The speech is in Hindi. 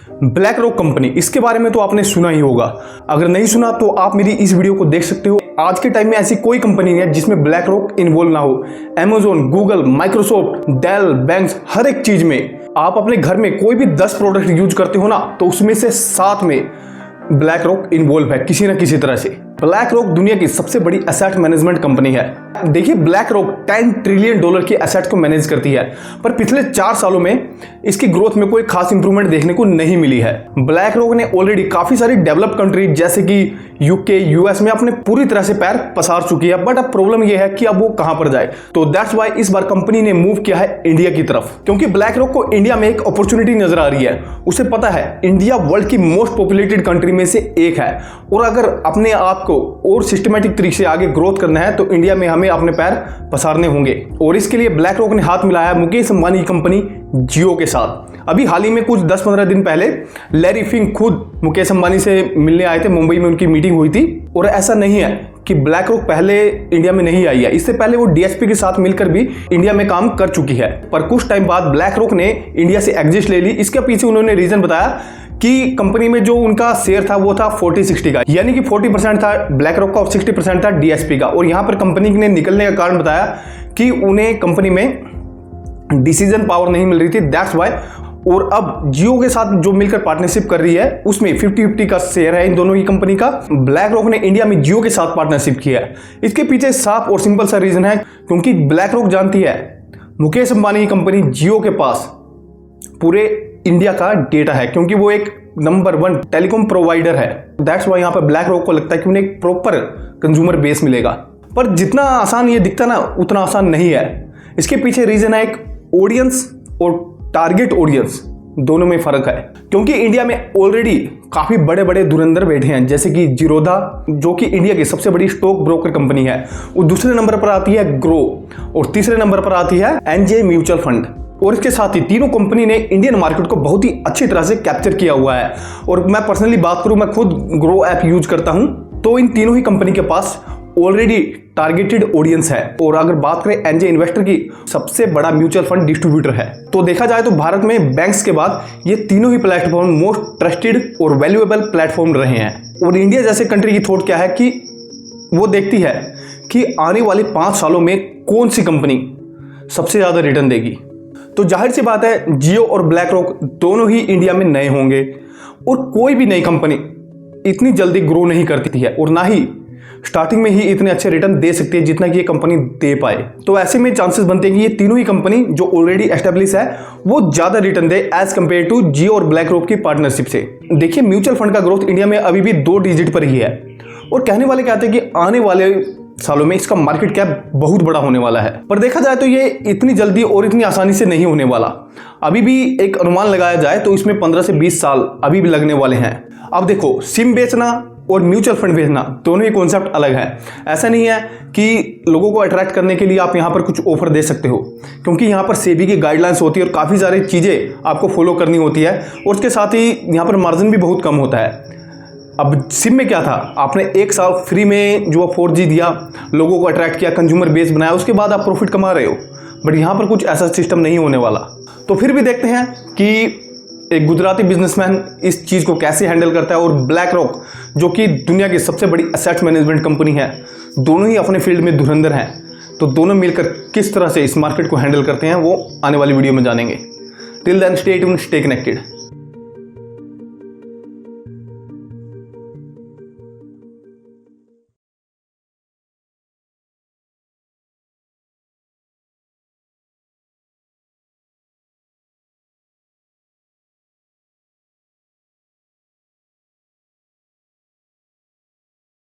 ब्लैक रॉक कंपनी, इसके बारे में तो आपने सुना ही होगा। अगर नहीं सुना तो आप मेरी इस वीडियो को देख सकते हो। आज के टाइम में ऐसी कोई कंपनी नहीं है जिसमें ब्लैक रॉक इन्वॉल्व ना हो। Amazon, Google, Microsoft, Dell, banks, हर एक चीज में आप अपने घर में कोई भी 10 प्रोडक्ट यूज करते हो ना, तो उसमें से 7 में ब्लैक रॉक इन्वॉल्व है किसी न किसी तरह से। ब्लैक रॉक दुनिया की सबसे बड़ी एसेट मैनेजमेंट कंपनी है। देखिए, ब्लैक रॉक $10 ट्रिलियन की एसेट को मैनेज करती है, पर पिछले 4 सालों में इसकी ग्रोथ में कोई खास इंप्रूवमेंट देखने को नहीं मिली है। ब्लैक रॉक ने ऑलरेडी काफी सारी डेवलप्ड कंट्री जैसे कि यूके, यूएस में अपने पूरी तरह से पैर पसार चुकी है, बट अब प्रॉब्लम यह है कि अब वो कहां पर जाए। तो दैट्स वाई इस बार कंपनी ने मूव किया है इंडिया की तरफ, क्योंकि ब्लैक रॉक को इंडिया में एक अपॉर्चुनिटी नजर आ रही है। उसे पता है इंडिया वर्ल्ड की मोस्ट पॉपुलेटेड कंट्री में से एक है, और अगर अपने आप को और सिस्टमैटिक तरीके से आगे ग्रोथ करना है तो इंडिया में हमें अपने पैर पसारने होंगे। और इसके लिए ब्लैक रॉक ने हाथ मिलाया है मुकेश अंबानी की कंपनी जियो के साथ। अभी हाल ही में कुछ 10-15 दिन पहले लैरी फिंक खुद मुकेश अंबानी से मिलने आए थे, मुंबई में उनकी मीटिंग हुई थी। और ऐसा नहीं है कि ब्लैक रॉक पहले इंडिया में नहीं आई है, इससे पहले वो डीएसपी के साथ मिलकर भी इंडिया में काम कर चुकी है। पर कुछ टाइम बाद ब्लैक रॉक ने इंडिया से एग्जिट ले ली। इसके पीछे उन्होंने रीजन बताया कि कंपनी में जो उनका शेयर था वो था 40-60 का, यानी कि 40% था ब्लैक रॉक का और 60% था डीएसपी का। और यहां पर कंपनी ने निकलने का कारण बताया कि उन्हें कंपनी में डिसीजन पावर नहीं मिल रही थी, दैट्स वाई। और अब जियो के साथ जो मिलकर पार्टनरशिप कर रही है उसमें 50-50 का शेयर है इन दोनों ही कंपनी का। ब्लैक रॉक ने इंडिया में जियो के साथ पार्टनरशिप किया है। इसके पीछे साफ और सिंपल सा रीजन है, क्योंकि ब्लैक रॉक जानती है मुकेश अंबानी की कंपनी जियो के पास पूरे इंडिया का डेटा है, क्योंकि वो एक नंबर 1 टेलीकॉम प्रोवाइडर है। दैट्स वाई यहाँ पर ब्लैक रॉक को लगता है कि उन्हें एक प्रॉपर कंज्यूमर बेस मिलेगा। पर जितना आसान ये दिखता ना, उतना आसान नहीं है। इसके पीछे रीजन है एक ऑडियंस और टारगेट ऑडियंस, दोनों में फर्क है। क्योंकि इंडिया में ऑलरेडी काफी बड़े बड़े धुरंधर बैठे हैं, जैसे कि जीरोधा, जो कि इंडिया की सबसे बड़ी स्टॉक ब्रोकर कंपनी है। और दूसरे नंबर पर आती है ग्रो, और तीसरे नंबर पर आती है एनजे म्यूचुअल फंड। और इसके साथ ही तीनों कंपनी ने इंडियन मार्केट को बहुत ही अच्छी तरह से कैप्चर किया हुआ है। और मैं पर्सनली बात करूं, मैं खुद ग्रो ऐप यूज करता हूं, तो इन तीनों ही कंपनी के पास ऑलरेडी टारगेटेड ऑडियंस है। और अगर बात करें एनजे इन्वेस्टर की, सबसे बड़ा म्यूचुअल फंड डिस्ट्रीब्यूटर है। तो देखा जाए तो भारत में बैंक्स के बाद ये तीनों ही प्लेटफॉर्म मोस्ट ट्रस्टेड और वैल्यूएबल प्लेटफॉर्म रहे हैं। और इंडिया जैसे कंट्री की थॉट क्या है कि वो देखती है कि आने वाले 5 सालों में कौन सी कंपनी सबसे ज्यादा रिटर्न देगी। तो जाहिर सी बात है जियो और ब्लैक रॉक दोनों ही इंडिया में नए होंगे, और कोई भी नई कंपनी इतनी जल्दी ग्रो नहीं करती है, और ना ही स्टार्टिंग में ही इतने अच्छे रिटर्न दे सकती है जितना कि ये कंपनी दे पाए। तो ऐसे में चांसेस बनते हैं कि ये तीनों ही कंपनी जो ऑलरेडी एस्टेब्लिश है वो ज्यादा रिटर्न दे एज कंपेयर टू जियो और ब्लैक रॉक की पार्टनरशिप से। देखिए, म्यूचुअल फंड का ग्रोथ इंडिया में अभी भी 2 डिजिट पर ही है, और कहने वाले कहते हैं कि आने वाले सालों में इसका मार्केट कैप बहुत बड़ा होने वाला है। पर देखा जाए तो ये इतनी जल्दी और इतनी आसानी से नहीं होने वाला। अभी भी एक अनुमान लगाया जाए तो इसमें 15 से 20 साल अभी भी लगने वाले हैं। अब देखो, सिम बेचना और म्यूचुअल फंड बेचना दोनों ही कॉन्सेप्ट अलग है। ऐसा नहीं है कि लोगों को अट्रैक्ट करने के लिए आप यहाँ पर कुछ ऑफर दे सकते हो, क्योंकि यहाँ पर सेबी की गाइडलाइंस होती है और काफ़ी सारी चीज़ें आपको फॉलो करनी होती है, और उसके साथ ही यहाँ पर मार्जिन भी बहुत कम होता है। अब सिम में क्या था, आपने 1 साल फ्री में जो 4G दिया, लोगों को अट्रैक्ट किया, कंज्यूमर बेस बनाया, उसके बाद आप प्रॉफिट कमा रहे हो। बट यहाँ पर कुछ ऐसा सिस्टम नहीं होने वाला। तो फिर भी देखते हैं कि एक गुजराती बिजनेसमैन इस चीज़ को कैसे हैंडल करता है, और ब्लैक रॉक जो कि दुनिया की सबसे बड़ी एसेट मैनेजमेंट कंपनी है, दोनों ही अपने फील्ड में धुरंधर हैं। तो दोनों मिलकर किस तरह से इस मार्केट को हैंडल करते हैं वो आने वाली वीडियो में जानेंगे। Till then stay tuned, stay connected.